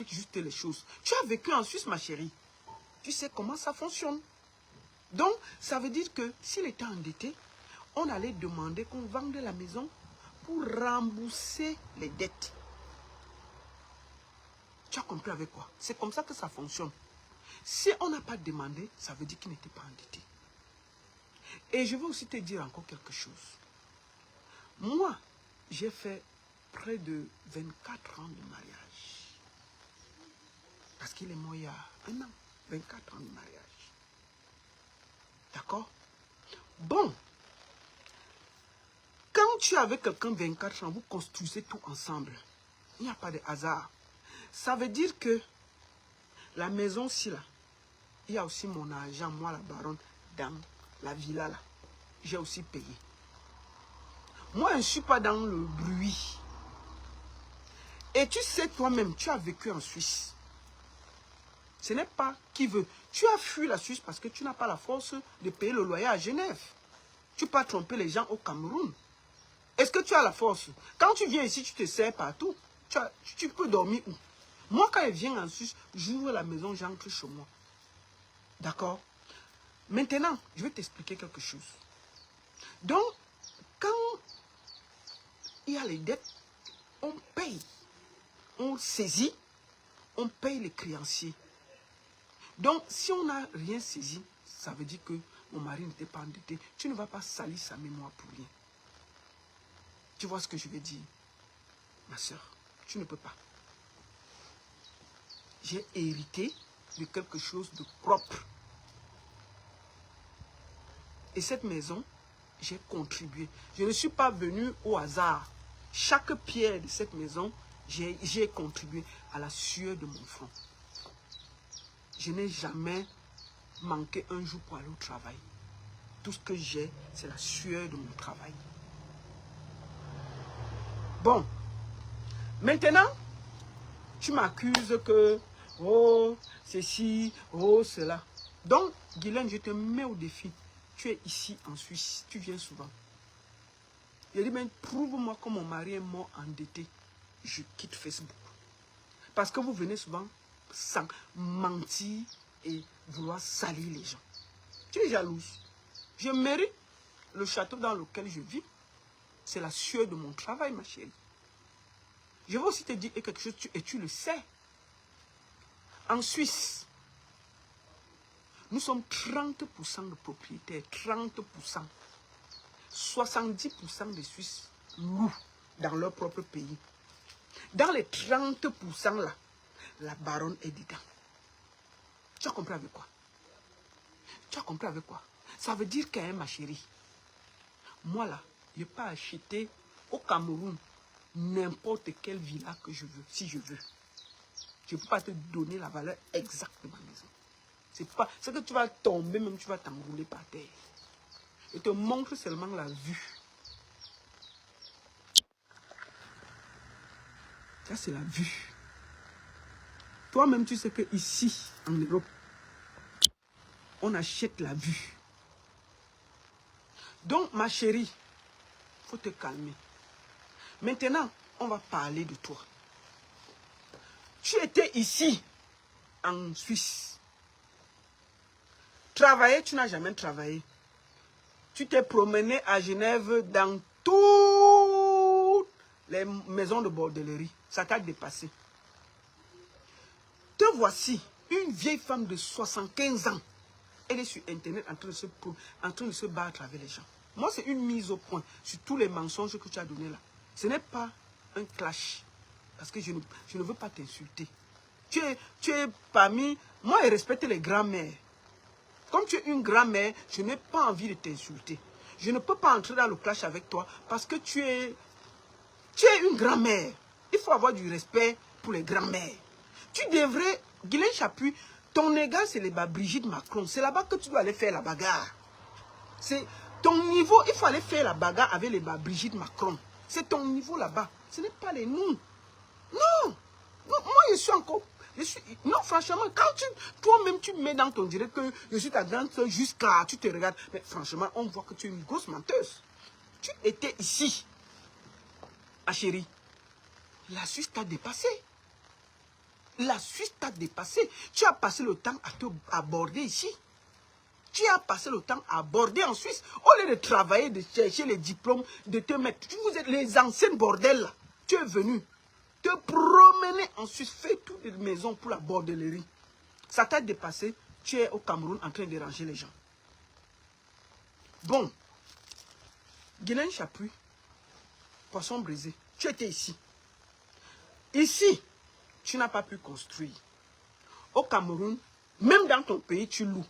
t'explique juste les choses. Tu as vécu en Suisse, ma chérie. Tu sais comment ça fonctionne. Donc, ça veut dire que s'il était endetté, on allait demander qu'on vende la maison pour rembourser les dettes. Tu as compris avec quoi? C'est comme ça que ça fonctionne. Si on n'a pas demandé, ça veut dire qu'il n'était pas endetté. Et je vais aussi te dire encore quelque chose. Moi, j'ai fait près de 24 ans de mariage. Parce qu'il est mort il y a un an. 24 ans de mariage. D'accord? Bon. Quand tu es avec quelqu'un 24 ans, vous construisez tout ensemble. Il n'y a pas de hasard. Ça veut dire que la maison-ci, là, il y a aussi mon argent, moi, la baronne, dans la villa, là. J'ai aussi payé. Moi, je ne suis pas dans le bruit. Et tu sais, toi-même, tu as vécu en Suisse. Ce n'est pas qui veut. Tu as fui la Suisse parce que tu n'as pas la force de payer le loyer à Genève. Tu peux tromper les gens au Cameroun. Est-ce que tu as la force? Quand tu viens ici, tu te sers partout. Tu peux dormir où? Moi, quand je viens en Suisse, j'ouvre la maison, j'entre chez moi. D'accord? Maintenant, je vais t'expliquer quelque chose. Donc, quand il y a les dettes, on paye. On saisit, on paye les créanciers. Donc, si on n'a rien saisi, ça veut dire que mon mari n'était pas endetté. Tu ne vas pas salir sa mémoire pour rien. Tu vois ce que je veux dire? Ma soeur, tu ne peux pas. J'ai hérité de quelque chose de propre. Et cette maison, j'ai contribué. Je ne suis pas venu au hasard. Chaque pierre de cette maison, j'ai contribué à la sueur de mon front. Je n'ai jamais manqué un jour pour aller au travail. Tout ce que j'ai, c'est la sueur de mon travail. Bon, maintenant, tu m'accuses que, oh, ceci, oh, cela. Donc, Guylaine, je te mets au défi. Tu es ici en Suisse, tu viens souvent. Je dis, mais prouve-moi que mon mari est mort endetté. Je quitte Facebook. Parce que vous venez souvent sans mentir et vouloir salir les gens. Tu es jalouse. Je mérite le château dans lequel je vis. C'est la sueur de mon travail, ma chérie. Je vais aussi te dire quelque chose, et tu le sais. En Suisse, nous sommes 30% de propriétaires, 30%. 70% des Suisses louent dans leur propre pays. Dans les 30% là, la baronne est dedans. Tu as compris avec quoi? Tu as compris avec quoi? Ça veut dire qu'un ma chérie, moi là, je peux acheter au Cameroun n'importe quelle villa que je veux, si je veux. Je ne peux pas te donner la valeur exacte de ma maison. C'est que tu vas tomber, même tu vas t'enrouler par terre. Je te montre seulement la vue. Ça, c'est la vue. Toi-même, tu sais que ici, en Europe, on achète la vue. Donc, ma chérie, il faut te calmer. Maintenant, on va parler de toi. Tu étais ici, en Suisse. Travailler, tu n'as jamais travaillé. Tu t'es promené à Genève dans toutes les maisons de bordellerie. Ça t'a dépassé. Te voici, une vieille femme de 75 ans. Elle est sur Internet en train de se battre avec les gens. Moi, c'est une mise au point sur tous les mensonges que tu as donnés là. Ce n'est pas un clash. Parce que je ne veux pas t'insulter. Tu es parmi... Moi, je respecte les grands-mères. Comme tu es une grand-mère, je n'ai pas envie de t'insulter. Je ne peux pas entrer dans le clash avec toi parce que tu es une grand-mère. Il faut avoir du respect pour les grands-mères. Tu devrais, Guylaine Chapuis, ton égal, c'est les bas Brigitte Macron. C'est là-bas que tu dois aller faire la bagarre. C'est ton niveau, il faut aller faire la bagarre avec les bas Brigitte Macron. C'est ton niveau là-bas. Ce n'est pas les nous. Non. Moi, je suis encore... Non, franchement, quand toi-même, tu mets dans ton direct que je suis ta grande soeur jusqu'à... Tu te regardes. Mais franchement, on voit que tu es une grosse menteuse. Tu étais ici. Ma chérie, la Suisse t'a dépassé. La Suisse t'a dépassé. Tu as passé le temps à te aborder ici. Tu as passé le temps à aborder en Suisse. Au lieu de travailler, de chercher les diplômes, de te mettre. Vous êtes les anciennes bordels là. Tu es venu te promener en Suisse. Fais toutes les maisons pour la bordellerie. Ça t'a dépassé. Tu es au Cameroun en train de déranger les gens. Bon. Guylaine Chapuis. Poisson brisé. Tu étais ici. Ici, tu n'as pas pu construire. Au Cameroun, même dans ton pays, tu loues.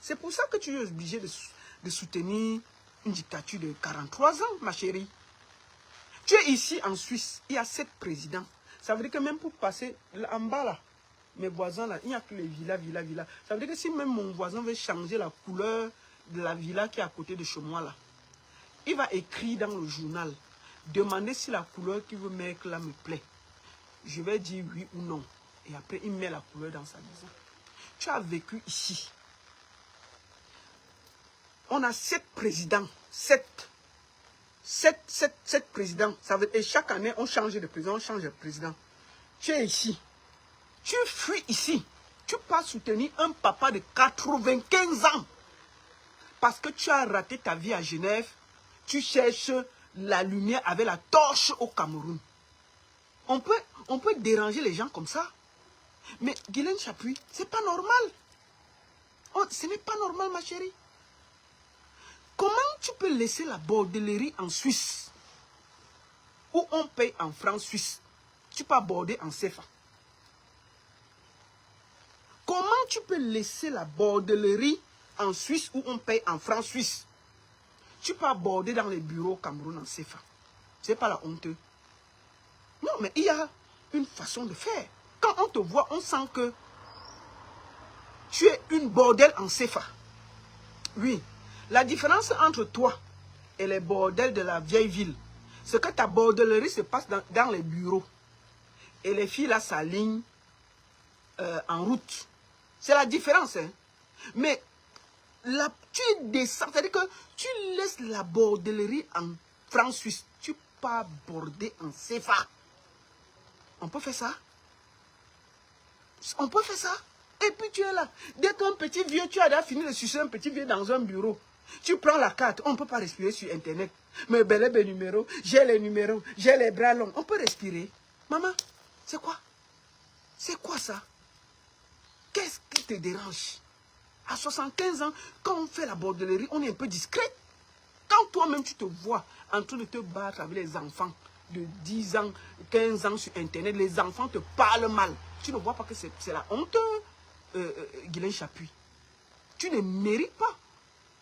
C'est pour ça que tu es obligé de soutenir une dictature de 43 ans, ma chérie. Tu es ici en Suisse, il y a 7 présidents. Ça veut dire que même pour passer en bas là, mes voisins là, il n'y a que les villas. Ça veut dire que si même mon voisin veut changer la couleur de la villa qui est à côté de chez moi là, il va écrire dans le journal, demander si la couleur qu'il veut mettre là me plaît. Je vais dire oui ou non. Et après, il met la couleur dans sa maison. Tu as vécu ici. On a 7 présidents. 7 présidents. Ça veut, et chaque année, on change de président, on change de président. Tu es ici. Tu fuis ici. Tu pars soutenir un papa de 95 ans. Parce que tu as raté ta vie à Genève. Tu cherches la lumière avec la torche au Cameroun. On peut déranger les gens comme ça. Mais Guylaine Chapuis, c'est pas normal. Oh, ce n'est pas normal, ma chérie. Comment tu peux laisser la bordellerie en Suisse, où on paye en francs suisses, tu peux border en CFA? Comment tu peux laisser la bordellerie en Suisse, où on paye en francs suisses, tu peux border dans les bureaux au Cameroun en CFA? C'est pas la honte. Non, mais il y a une façon de faire. Quand on te voit, on sent que tu es une bordelle en CFA. Oui. La différence entre toi et les bordels de la vieille ville, c'est que ta bordellerie se passe dans les bureaux. Et les filles là s'alignent en route. C'est la différence. Hein? Mais là, tu descends, c'est-à-dire que tu laisses la bordellerie en francs suisses. Tu pars border en CFA. On peut faire ça? On peut faire ça? Et puis tu es là. Dès qu'un petit vieux, tu as déjà fini de sucer un petit vieux dans un bureau. Tu prends la carte, on ne peut pas respirer sur Internet. Mais bel numéro, j'ai les numéros, j'ai les bras longs. On peut respirer. Maman, c'est quoi? C'est quoi ça? Qu'est-ce qui te dérange? À 75 ans, quand on fait la bordellerie, on est un peu discret. Quand toi-même tu te vois en train de te battre avec les enfants de 10 ans, 15 ans sur Internet, les enfants te parlent mal. Tu ne vois pas que c'est la honte, Guylaine Chapuis. Tu ne mérites pas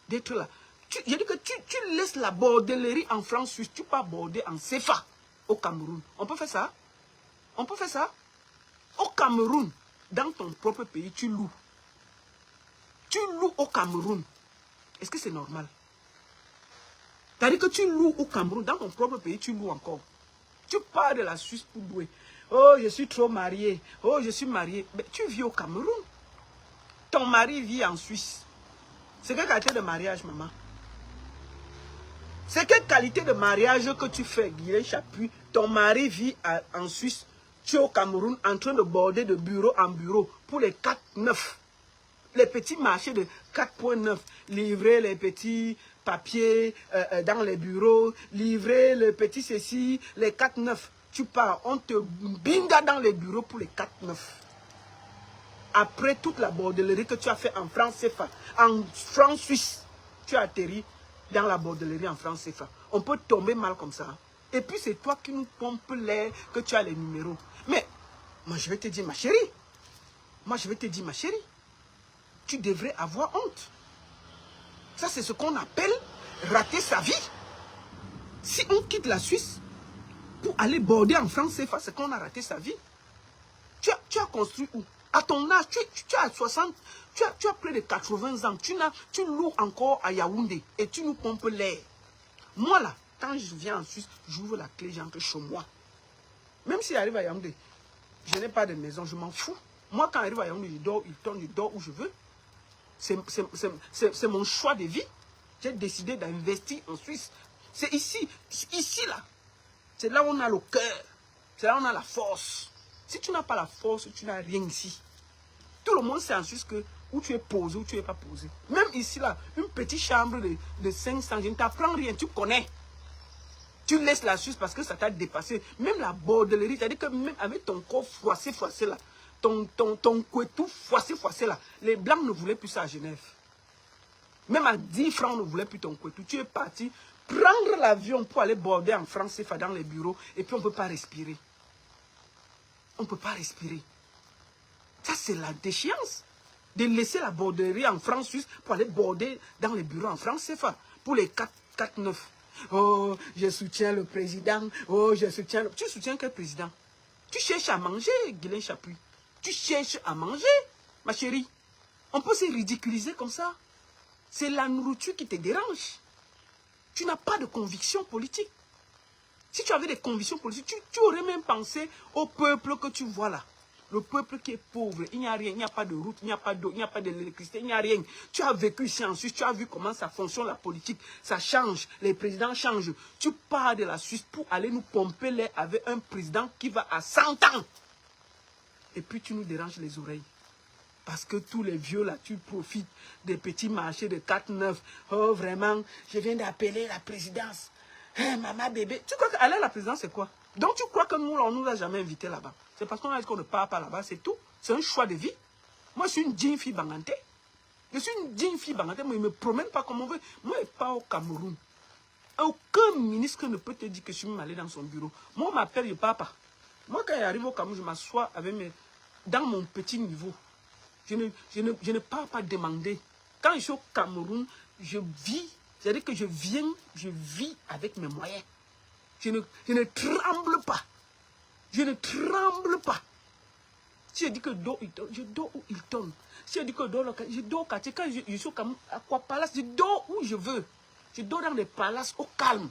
d'être là. J'ai dit que tu laisses la bordellerie en France suisse, tu peux border en CFA au Cameroun. On peut faire ça? On peut faire ça? Au Cameroun, dans ton propre pays, tu loues. Tu loues au Cameroun. Est-ce que c'est normal? C'est-à-dire que tu loues au Cameroun, dans ton propre pays, tu loues encore. Tu pars de la Suisse pour louer. Oh, je suis trop marié. Oh, je suis marié. Mais tu vis au Cameroun. Ton mari vit en Suisse. C'est quelle qualité de mariage, maman? C'est quelle qualité de mariage que tu fais, Guylaine Chapuis? Ton mari vit en Suisse. Tu es au Cameroun en train de border de bureau en bureau pour les 4,9. Les petits marchés de 4,9. Livrer les petits papiers dans les bureaux. Livrer les petits ceci, les 4,9. Tu pars, on te binga dans les bureaux pour les 4,9. Après toute la bordellerie que tu as fait en France CFA, en France suisse, tu as atterri dans la bordellerie en France CFA. On peut tomber mal comme ça. Et puis c'est toi qui nous pompe l'air que tu as les numéros. Mais moi je vais te dire ma chérie. Moi je vais te dire ma chérie. Tu devrais avoir honte. Ça c'est ce qu'on appelle rater sa vie. Si on quitte la Suisse pour aller border en France CFA, c'est qu'on a raté sa vie. Tu as construit où? À ton âge, tu as 60, tu as près de 80 ans, tu loues encore à Yaoundé et tu nous pompes l'air. Moi là, quand je viens en Suisse, j'ouvre la clé, j'entre chez moi. Même si j'arrive à Yaoundé, je n'ai pas de maison, je m'en fous. Moi quand j'arrive à Yaoundé, je dors où je veux. C'est mon choix de vie. J'ai décidé d'investir en Suisse. C'est ici là. C'est là où on a le cœur. C'est là où on a la force. Si tu n'as pas la force, tu n'as rien ici. Tout le monde sait en Suisse que où tu es posé, où tu n'es pas posé. Même ici, là, une petite chambre de 500, je ne t'apprends rien, tu connais. Tu laisses la Suisse parce que ça t'a dépassé. Même la bordellerie, c'est-à-dire que même avec ton corps froissé là, ton couetou froissé là, les Blancs ne voulaient plus ça à Genève. Même à 10 francs, on ne voulait plus ton couetou. Tu es parti prendre l'avion pour aller border en France, dans les bureaux, et puis on ne peut pas respirer. On ne peut pas respirer. Ça, c'est la déchéance. De laisser la borderie en France suisse pour aller border dans les bureaux en France CFA. Pour les 4-9. Oh, je soutiens le président. Oh, je soutiens... Tu soutiens quel président? Tu cherches à manger, Guylaine Chapuis. Tu cherches à manger, ma chérie. On peut se ridiculiser comme ça. C'est la nourriture qui te dérange. Tu n'as pas de conviction politique. Si tu avais des convictions politiques, tu aurais même pensé au peuple que tu vois là. Le peuple qui est pauvre, il n'y a rien, il n'y a pas de route, il n'y a pas d'eau, il n'y a pas d'électricité, il n'y a rien. Tu as vécu ici en Suisse, tu as vu comment ça fonctionne la politique, ça change, les présidents changent. Tu pars de la Suisse pour aller nous pomper l'air avec un président qui va à 100 ans. Et puis tu nous déranges les oreilles. Parce que tous les vieux là, tu profites des petits marchés de 4-9. Oh vraiment, je viens d'appeler la présidence. Hey, maman bébé, tu crois qu'aller à la présidence c'est quoi? Donc tu crois que nous, on ne nous a jamais invités là-bas? C'est parce qu'on a dit qu'on ne part pas là-bas, c'est tout. C'est un choix de vie. Moi, je suis une digne fille bangantée. Je suis une digne fille bangantée, mais je ne me promène pas comme on veut. Moi, je ne pars au Cameroun. Aucun ministre ne peut te dire que je suis même allé dans son bureau. Moi, on m'appelle, je ne pars pas. Moi, quand j'arrive au Cameroun, je m'assois avec dans mon petit niveau. Je ne pars pas demander. Quand je suis au Cameroun, je vis. C'est-à-dire que je vis avec mes moyens. Je ne tremble pas. Je ne tremble pas. Si je dis que dors, je dors où il tourne. Si je dis que je dors au quartier. Quand je suis au Cameroun, à quoi palace, je dors où je veux. Je dors dans des palaces au calme.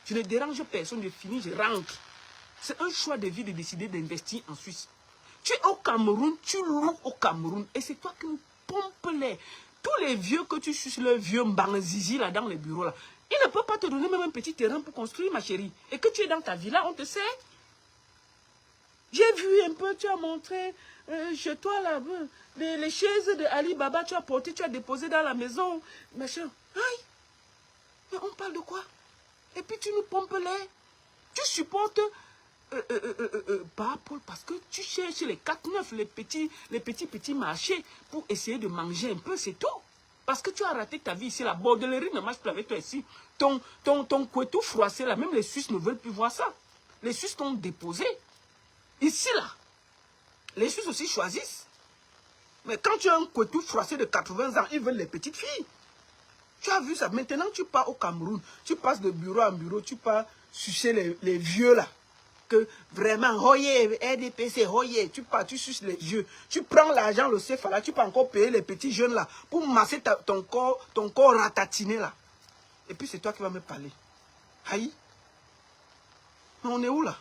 Je ne dérange personne, je finis, je rentre. C'est un choix de vie de décider d'investir en Suisse. Tu es au Cameroun, tu loues au Cameroun. Et c'est toi qui nous pompes l'air. Tous les vieux que tu suces, le vieux Mbanzizi là dans les bureaux là, il ne peut pas te donner même un petit terrain pour construire, ma chérie. Et que tu es dans ta villa, on te sait. J'ai vu un peu, tu as montré chez toi là, les chaises de Ali Baba, tu as porté, tu as déposé dans la maison, machin. Aïe, mais on parle de quoi? Et puis tu nous pompes l'air. Tu supportes Paul parce que tu cherches les 4-9, les petits marchés pour essayer de manger un peu, c'est tout. Parce que tu as raté ta vie ici, la bordellerie ne marche plus avec toi ici. Ton couetou froissé là, même les Suisses ne veulent plus voir ça. Les Suisses t'ont déposé. Ici, là, les Suisses aussi choisissent. Mais quand tu as un couetou froissé de 80 ans, ils veulent les petites filles. Tu as vu ça. Maintenant, tu pars au Cameroun. Tu passes de bureau en bureau. Tu pars sucer les vieux, là. Que vraiment, hoyé, RDPC, hoyé. Tu pars, tu suces les vieux. Tu prends l'argent, le CFA, là. Tu peux encore payer les petits jeunes, là. Pour masser ton corps ratatiné, là. Et puis, c'est toi qui vas me parler. Aïe. Mais on est où, là?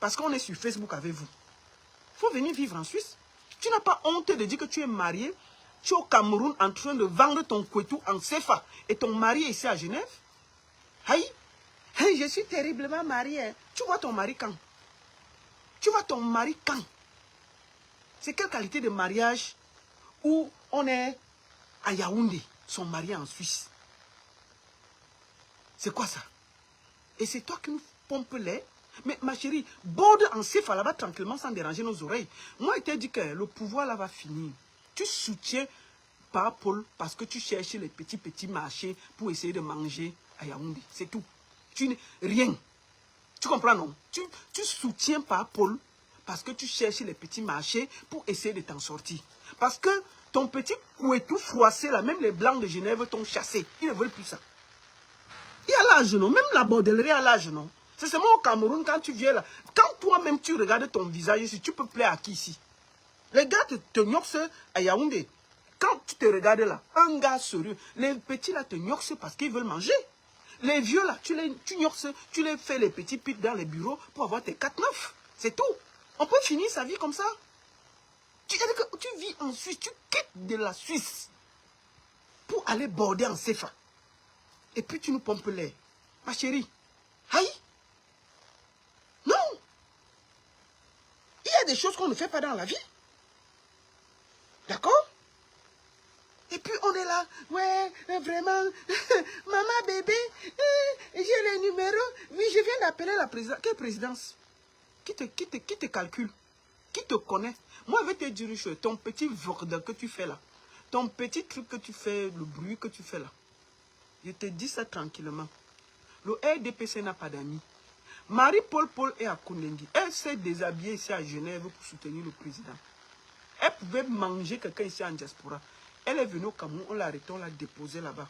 Parce qu'on est sur Facebook avec vous. Il faut venir vivre en Suisse. Tu n'as pas honte de dire que tu es marié. Tu es au Cameroun en train de vendre ton couetou en CFA. Et ton mari est ici à Genève. Aïe. Hey, je suis terriblement mariée. Tu vois ton mari quand? Tu vois ton mari quand? C'est quelle qualité de mariage où on est à Yaoundé, son mari en Suisse? C'est quoi ça? Et c'est toi qui nous pompes l'air. Mais ma chérie, borde en CFA là-bas tranquillement sans déranger nos oreilles. Moi, je t'ai dit que le pouvoir là va finir. Tu soutiens pas Paul parce que tu cherches les petits marchés pour essayer de manger à Yaoundé. C'est tout. Tu n'es rien. Tu comprends, non? Tu soutiens pas Paul parce que tu cherches les petits marchés pour essayer de t'en sortir. Parce que ton petit couetou froissé là, même les Blancs de Genève t'ont chassé. Ils ne veulent plus ça. Il y a l'âge, non? Même la bordellerie a l'âge, non? C'est seulement au Cameroun, quand tu viens là, quand toi-même tu regardes ton visage ici, tu peux plaire à qui ici? Les gars te gnoxent à Yaoundé. Quand tu te regardes là, un gars sérieux, les petits là te gnoxent parce qu'ils veulent manger. Les vieux là, tu gnoxes, tu les fais les petits pics dans les bureaux pour avoir tes 4-9. C'est tout. On peut finir sa vie comme ça. Tu vis en Suisse, tu quittes de la Suisse pour aller border en CFA. Et puis tu nous pompes l'air. Ma chérie, aïe. Non. Il y choses qu'on ne fait pas dans la vie. D'accord? Et puis on est là, ouais, vraiment, maman, bébé, j'ai les numéros. Oui, je viens d'appeler la présidence. Quelle présidence? Qui te calcule? Qui te connaît? Moi, je vais te dire une chose, ton petit vorde que tu fais là, ton petit truc que tu fais, le bruit que tu fais là, je te dis ça tranquillement. Le RDPC n'a pas d'amis. Marie-Paul est à Koulengi. Elle s'est déshabillée ici à Genève pour soutenir le président. Elle pouvait manger quelqu'un ici en diaspora. Elle est venue au Cameroun, on l'a arrêté, on l'a déposé là-bas.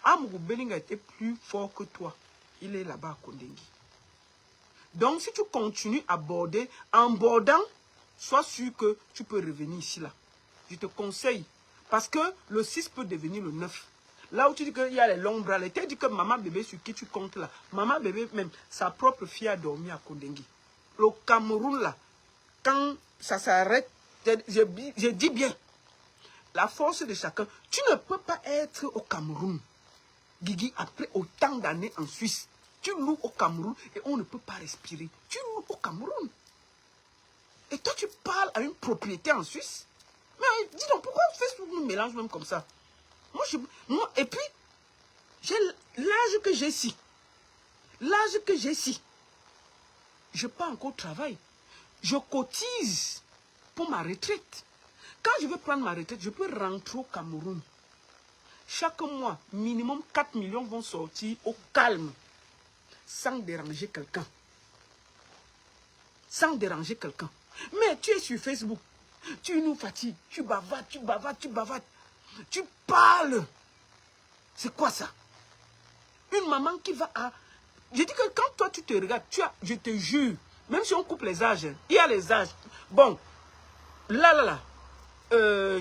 Amourou Belling a été plus fort que toi. Il est là-bas à Koulengi. Donc, si tu continues à border, en bordant, sois sûr que tu peux revenir ici là. Je te conseille. Parce que le 6 peut devenir le 9. Là où tu dis qu'il y a les longs bras, tu dis que maman bébé sur qui tu comptes là. Maman bébé même, sa propre fille a dormi à Koulengi. Le Cameroun là, quand ça s'arrête, je dis bien, la force de chacun. Tu ne peux pas être au Cameroun, Guigui, après autant d'années en Suisse. Tu loues au Cameroun et on ne peut pas respirer. Tu loues au Cameroun. Et toi, tu parles à une propriété en Suisse. Mais dis donc, pourquoi Facebook nous mélange même comme ça? Et puis, j'ai l'âge que j'ai ici. L'âge que j'ai ici. Je n'ai pas encore travail. Je cotise pour ma retraite. Quand je veux prendre ma retraite, je peux rentrer au Cameroun. Chaque mois, minimum 4 millions vont sortir au calme. Sans déranger quelqu'un. Sans déranger quelqu'un. Mais tu es sur Facebook. Tu nous fatigues. Tu bavades, tu bavades, tu bavades. Tu parles. C'est quoi ça? Une maman qui va à... Je dis que quand toi tu te regardes, je te jure, même si on coupe les âges, il y a les âges. Bon, là.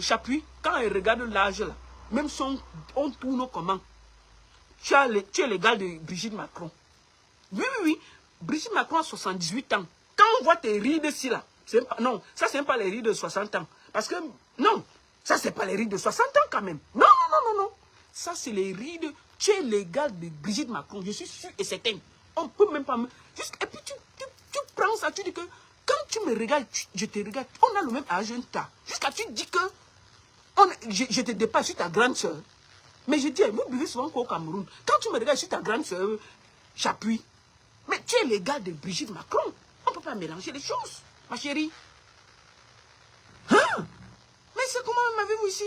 Chapuis, quand elle regarde l'âge là, même si on tourne comment, tu es l'égal de Brigitte Macron. Oui. Brigitte Macron a 78 ans. Quand on voit tes rides ici là, non, ça c'est pas les rides de 60 ans. Parce que, non, ça c'est pas les rides de 60 ans quand même. Non. Ça c'est les rides, tu es l'égal de Brigitte Macron. Je suis sûr et certain. On peut même pas... Et puis tu prends ça, tu dis que, quand tu me regardes, je te regarde, on a le même âge, jusqu'à tu dis que, je te dépasse, je suis ta grande soeur. Mais je dis, vous buvez souvent au Cameroun. Quand tu me regardes, je suis ta grande soeur, j'appuie. Mais tu es l'égal de Brigitte Macron. On ne peut pas mélanger les choses, ma chérie. Hein? Mais c'est comment m'avez-vous ici?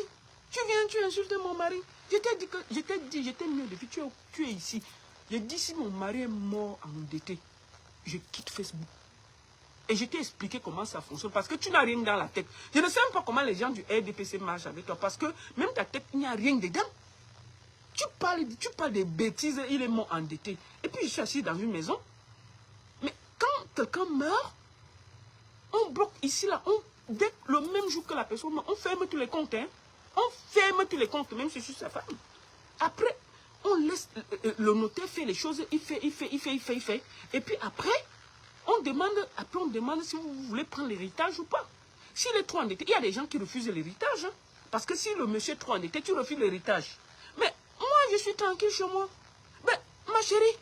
Tu viens, tu insultes mon mari. Je t'ai mis au défi, tu es ici. J'ai dit, si mon mari est mort endetté, je quitte Facebook. Et je t'ai expliqué comment ça fonctionne. Parce que tu n'as rien dans la tête. Je ne sais même pas comment les gens du RDPC marchent avec toi. Parce que même ta tête, il n'y a rien dedans. Tu parles des bêtises, il est mort endetté. Et puis je suis assis dans une maison. Mais quand quelqu'un meurt, on bloque ici, là. Dès le même jour que la personne meurt, on ferme tous les comptes. Hein. On ferme tous les comptes, même si je suis sa femme. Après, on laisse le notaire faire les choses. Il fait. Et puis après... On demande si vous voulez prendre l'héritage ou pas. S'il est trop endetté, il y a des gens qui refusent l'héritage. Hein, parce que si le monsieur est trop endetté, tu refuses l'héritage. Mais moi, je suis tranquille chez moi. Mais ma chérie,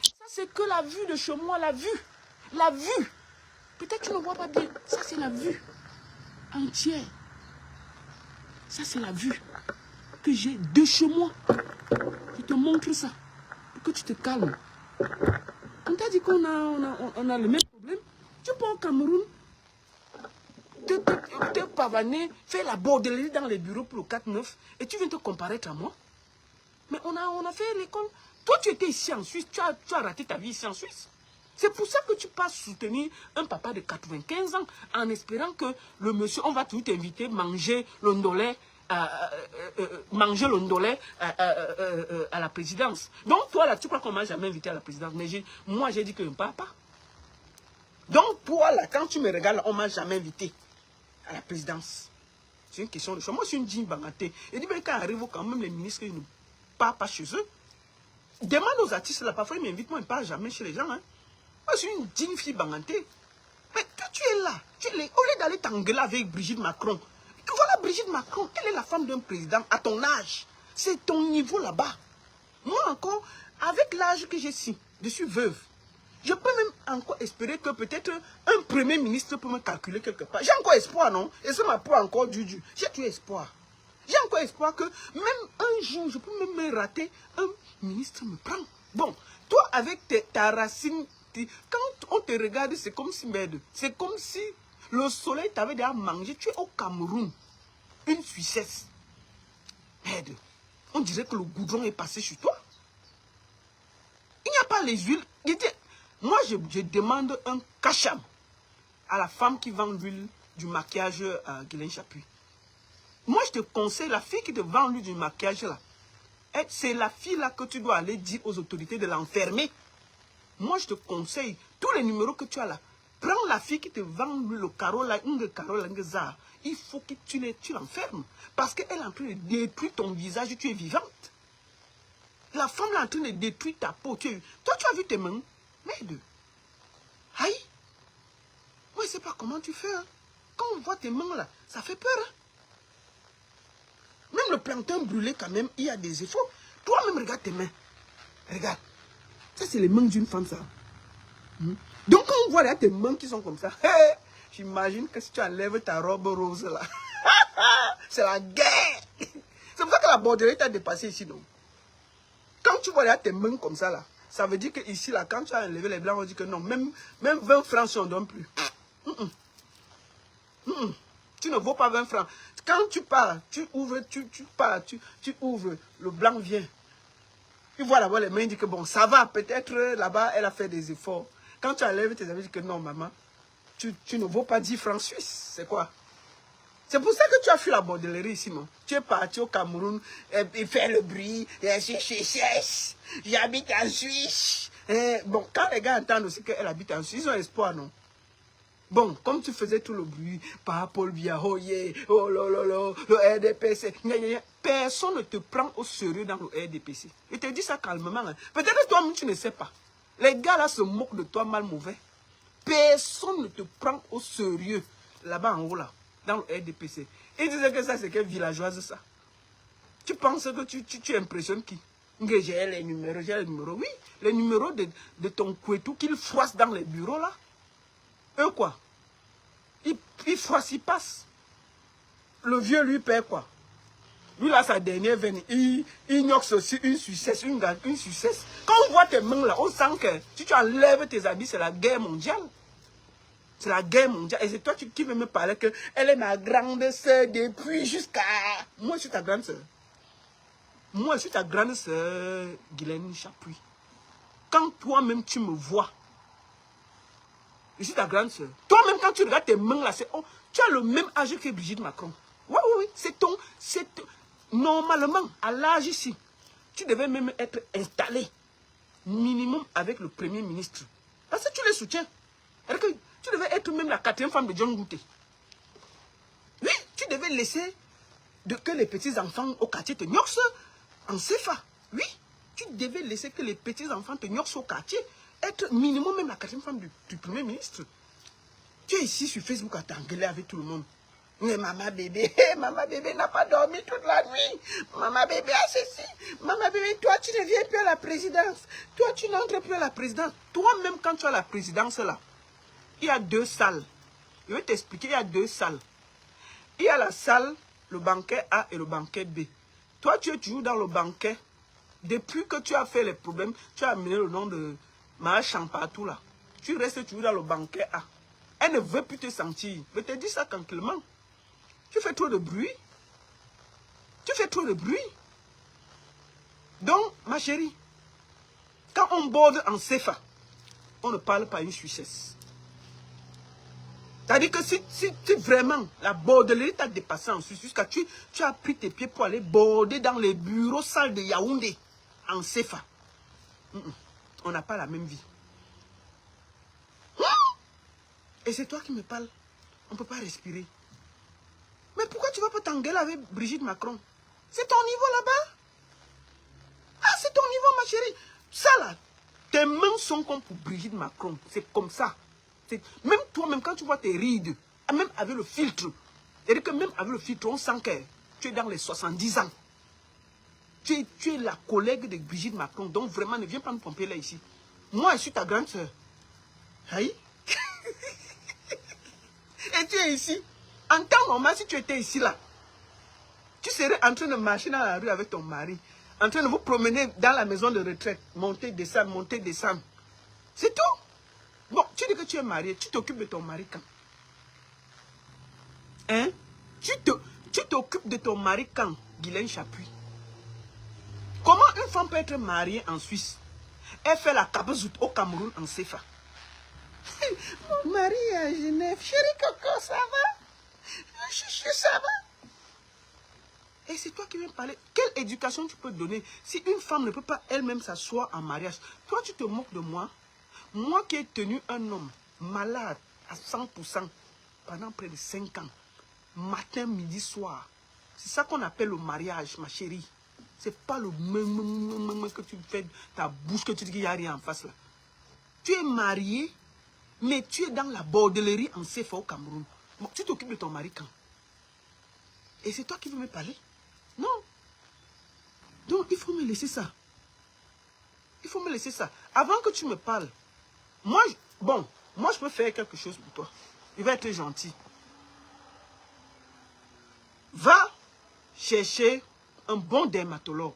ça c'est que la vue de chez moi, la vue. La vue. Peut-être que tu ne vois pas bien. Ça c'est la vue entière. Ça c'est la vue que j'ai de chez moi. Je te montre ça. Pour que tu te calmes. On t'a dit qu'on a le même problème. Tu pars au Cameroun, te pavaner, faire la bordellerie dans les bureaux pour le 4-9 et tu viens te comparer à moi. Mais on a fait l'école. Toi, tu étais ici en Suisse, tu as raté ta vie ici en Suisse. C'est pour ça que tu passes soutenir un papa de 95 ans en espérant que le monsieur, on va tout t'inviter manger le ndolé. Manger le ndolé à la présidence. Donc toi là, tu crois qu'on m'a jamais invité à la présidence. Mais moi j'ai dit que je ne pars pas. Donc toi là, quand tu me regardes, on ne m'a jamais invité à la présidence. C'est une question de choix. Moi je suis une digne bangaté. Et dit ben quand arrive quand même les ministres, ils ne partent pas chez eux. Demande aux artistes là, parfois ils m'invitent, moi ils ne partent jamais chez les gens. Hein. Moi je suis une digne fille bangaté. Mais toi tu es là, au lieu d'aller t'engueuler avec Brigitte Macron. Voilà Brigitte Macron, elle est la femme d'un président à ton âge. C'est ton niveau là-bas. Moi encore, avec l'âge que j'ai ici, je suis veuve. Je peux même encore espérer que peut-être un premier ministre peut me calculer quelque part. J'ai encore espoir, non? Et ça m'a pas encore du. J'ai tout espoir. J'ai encore espoir que même un jour, je peux même me rater, un ministre me prend. Bon, toi, avec ta racine, quand on te regarde, c'est comme si, merde, c'est comme si le soleil t'avait déjà mangé. Tu es au Cameroun, une Suissesse. Merde, on dirait que le goudron est passé sur toi. Il n'y a pas les huiles. Moi, je demande un cacham à la femme qui vend l'huile du maquillage à Guilain Chapuis. Moi, je te conseille, la fille qui te vend l'huile du maquillage là, c'est la fille là que tu dois aller dire aux autorités de l'enfermer. Moi, je te conseille, tous les numéros que tu as là, prends la fille qui te vend le carreau là, il faut que tu l'enfermes. Parce qu'elle est en train de détruire ton visage, tu es vivante. La femme là est en train de détruire ta peau. Toi, tu as vu tes mains? Merde. Aïe. Moi, je ne sais pas comment tu fais. Hein. Quand on voit tes mains là, ça fait peur. Hein. Même le plancton brûlé quand même, il y a des efforts. Toi-même, regarde tes mains. Regarde. Ça, c'est les mains d'une femme, ça. Donc, quand on voit là, tes mains qui sont comme ça, j'imagine que si tu enlèves ta robe rose là, c'est la guerre. C'est pour ça que la borderie t'a dépassé ici, non? Quand tu vois là, tes mains comme ça là, ça veut dire que ici là, quand tu as enlevé les blancs, on dit que non, même 20 francs, si on ne donne plus. Tu ne vaux pas 20 francs. Quand tu pars, tu ouvres, tu ouvres, le blanc vient. Il voit là-bas les mains, il dit que bon, ça va, peut-être là-bas, elle a fait des efforts. Quand tu enlèves tes amis, il dit que non, maman, tu ne vaux pas 10 francs suisses. C'est quoi? C'est pour ça que tu as fui la bordellerie ici, non? Tu es parti au Cameroun et faire le bruit. J'habite en Suisse. Bon, quand les gars entendent aussi qu'elle habite en Suisse, ils ont espoir, non? Bon, comme tu faisais tout le bruit, par Paul Biya, oh yeah, oh lolo, le RDPC, personne ne te prend au sérieux dans le RDPC. Je te dis ça calmement. Hein. Peut-être que toi-même tu ne sais pas. Les gars là se moquent de toi mal mauvais. Personne ne te prend au sérieux là-bas en haut là, dans le RDPC. Ils disaient que ça c'est que villageoise ça. Tu penses que tu impressionnes qui? Que j'ai les numéros, Oui, les numéros de ton couetou qu'ils froissent dans les bureaux là. Eux quoi? Il froisse, il passe. Le vieux lui paie quoi? Lui là, sa dernière veine, il ignoxe aussi une Suissesse, une Suissesse. Quand on voit tes mains là, on sent que si tu enlèves tes habits, c'est la guerre mondiale. C'est la guerre mondiale. Et c'est toi qui veux me parler que elle est ma grande soeur depuis jusqu'à... Moi, je suis ta grande soeur. Moi, je suis ta grande soeur, Guilaine Chapuis. Quand toi-même tu me vois, je suis ta grande soeur. Toi-même, quand tu regardes tes mains là, tu as le même âge que Brigitte Macron. Oui, oui, oui. Normalement, à l'âge ici, tu devais même être installé minimum avec le Premier ministre. Parce que tu les soutiens. Tu devais être même la 4e femme de John Gouté. Oui, tu devais laisser que les petits-enfants au quartier te gnoxent en CFA. Oui, tu devais laisser que les petits-enfants te gnoxent au quartier. Être minimum même la 4e femme du Premier ministre. Tu es ici sur Facebook à t'engueuler avec tout le monde. Mais maman bébé n'a pas dormi toute la nuit. Maman bébé a ceci. Maman bébé, toi tu ne viens plus à la présidence. Toi tu n'entres plus à la présidence. Toi-même quand tu as la présidence là, il y a 2 salles. Je vais t'expliquer, il y a 2 salles. Il y a la salle, le banquet A et le banquet B. Toi tu es toujours dans le banquet. Depuis que tu as fait les problèmes, tu as amené le nom de Maha Champatou là. Tu restes toujours dans le banquet A. Elle ne veut plus te sentir. Je te dis ça tranquillement. Tu fais trop de bruit. Tu fais trop de bruit. Donc, ma chérie, quand on borde en CFA, on ne parle pas une Suissesse. C'est-à-dire que si vraiment la bordellerie t'a dépassé en Suisse, jusqu'à tu as pris tes pieds pour aller border dans les bureaux salles de Yaoundé en CFA, on n'a pas la même vie. Et c'est toi qui me parles. On ne peut pas respirer. Mais pourquoi tu ne vas pas t'engueuler avec Brigitte Macron? C'est ton niveau là-bas? Ah, c'est ton niveau, ma chérie. Ça là, tes mains sont comme pour Brigitte Macron. C'est comme ça. Même toi-même, quand tu vois tes rides, même avec le filtre, c'est-à-dire que même avec le filtre, on sent que tu es dans les 70 ans. Tu es la collègue de Brigitte Macron. Donc vraiment, ne viens pas me pomper là ici. Moi, je suis ta grande soeur. Aïe. Et tu es ici. En temps normal, si tu étais ici, là, tu serais en train de marcher dans la rue avec ton mari, en train de vous promener dans la maison de retraite, monter, descendre. C'est tout. Bon, tu dis que tu es marié, tu t'occupes de ton mari quand? Hein? Tu t'occupes de ton mari quand, Guylaine Chapuis? Comment une femme peut être mariée en Suisse? Elle fait la cabazout au Cameroun en CFA. Mon mari est à Genève. Chérie Coco, ça va? Chuchu, ça va? Et c'est toi qui viens parler. Quelle éducation tu peux donner si une femme ne peut pas elle-même s'asseoir en mariage? Toi, tu te moques de moi? Moi qui ai tenu un homme malade à 100% pendant près de 5 ans. Matin, midi, soir. C'est ça qu'on appelle le mariage, ma chérie. C'est pas le que tu fais ta bouche, que tu dis qu'il n'y a rien en face là. Tu es marié, mais tu es dans la bordellerie en CFA au Cameroun. Bon, tu t'occupes de ton mari quand? Et c'est toi qui veux me parler? Non. Donc, il faut me laisser ça. Il faut me laisser ça. Avant que tu me parles, moi, je peux faire quelque chose pour toi. Il va être gentil. Va chercher un bon dermatologue.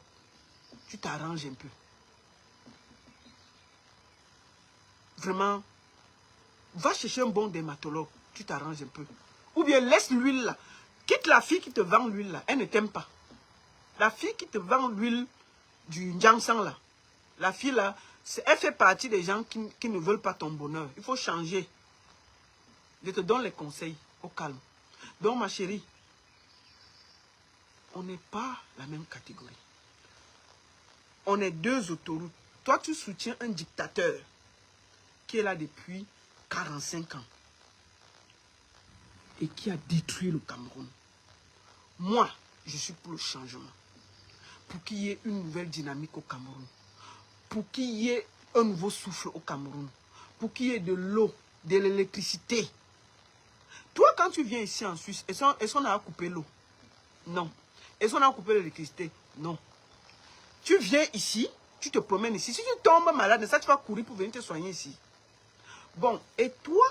Tu t'arranges un peu. Vraiment, va chercher un bon dermatologue. Tu t'arranges un peu. Ou bien laisse l'huile là. Quitte la fille qui te vend l'huile là. Elle ne t'aime pas. La fille qui te vend l'huile du Njangsang là. La fille là, elle fait partie des gens qui ne veulent pas ton bonheur. Il faut changer. Je te donne les conseils au calme. Donc ma chérie, on n'est pas la même catégorie. On est 2 autoroutes. Toi, tu soutiens un dictateur qui est là depuis 45 ans et qui a détruit le Cameroun. Moi, je suis pour le changement. Pour qu'il y ait une nouvelle dynamique au Cameroun. Pour qu'il y ait un nouveau souffle au Cameroun. Pour qu'il y ait de l'eau, de l'électricité. Toi, quand tu viens ici en Suisse, est-ce qu'on a coupé l'eau? Non. Est-ce qu'on a coupé l'électricité? Non. Tu viens ici, tu te promènes ici. Si tu tombes malade, ça, tu vas courir pour venir te soigner ici. Bon, et toi,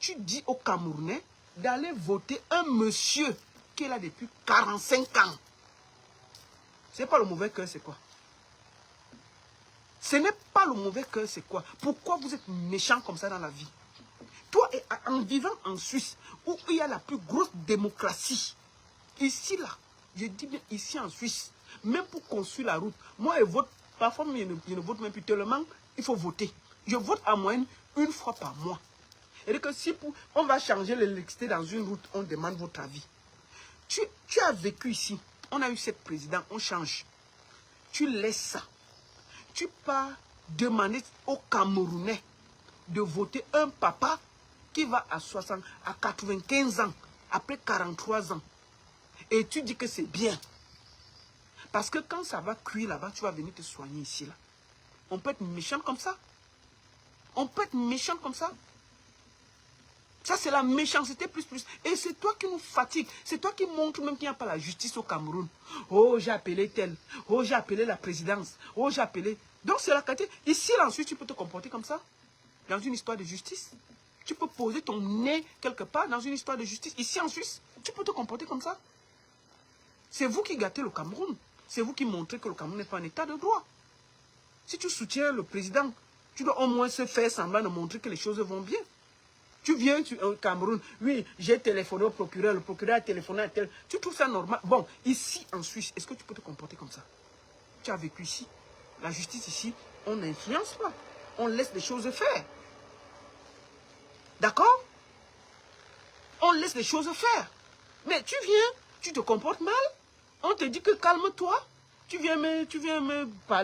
tu dis aux Camerounais d'aller voter un monsieur qui est là depuis 45 ans. C'est pas le mauvais cœur, c'est quoi? Ce n'est pas le mauvais cœur, c'est quoi? Pourquoi vous êtes méchant comme ça dans la vie? Toi, en vivant en Suisse, où il y a la plus grosse démocratie, ici, là, je dis bien ici en Suisse, même pour construire la route, moi, je vote, parfois, je ne vote même plus tellement, il faut voter. Je vote en moyenne 1 fois par mois. Et que si on va changer l'électricité dans une route, on demande votre avis. Tu as vécu ici, on a eu 7 présidents, on change. Tu laisses ça. Tu pars demander aux Camerounais de voter un papa qui va à 60, à 95 ans, après 43 ans. Et tu dis que c'est bien. Parce que quand ça va cuire là-bas, tu vas venir te soigner ici. Là. On peut être méchant comme ça. On peut être méchant comme ça. Ça, c'est la méchanceté plus. Et c'est toi qui nous fatigue. C'est toi qui montre même qu'il n'y a pas la justice au Cameroun. Oh, j'ai appelé tel. Oh, j'ai appelé la présidence. Oh, j'ai appelé... Donc, c'est la qualité. Ici, là, ensuite, tu peux te comporter comme ça. Dans une histoire de justice. Tu peux poser ton nez quelque part dans une histoire de justice. Ici, en Suisse, tu peux te comporter comme ça. C'est vous qui gâtez le Cameroun. C'est vous qui montrez que le Cameroun n'est pas un état de droit. Si tu soutiens le président, tu dois au moins se faire semblant de montrer que les choses vont bien. Tu viens au Cameroun, oui, j'ai téléphoné au procureur, le procureur a téléphoné à tel. Tu trouves ça normal? Bon, ici en Suisse, est-ce que tu peux te comporter comme ça? Tu as vécu ici. La justice ici, on n'influence pas. On laisse les choses faire. D'accord? On laisse les choses faire. Mais tu viens, tu te comportes mal. On te dit que calme-toi. Tu viens me parler.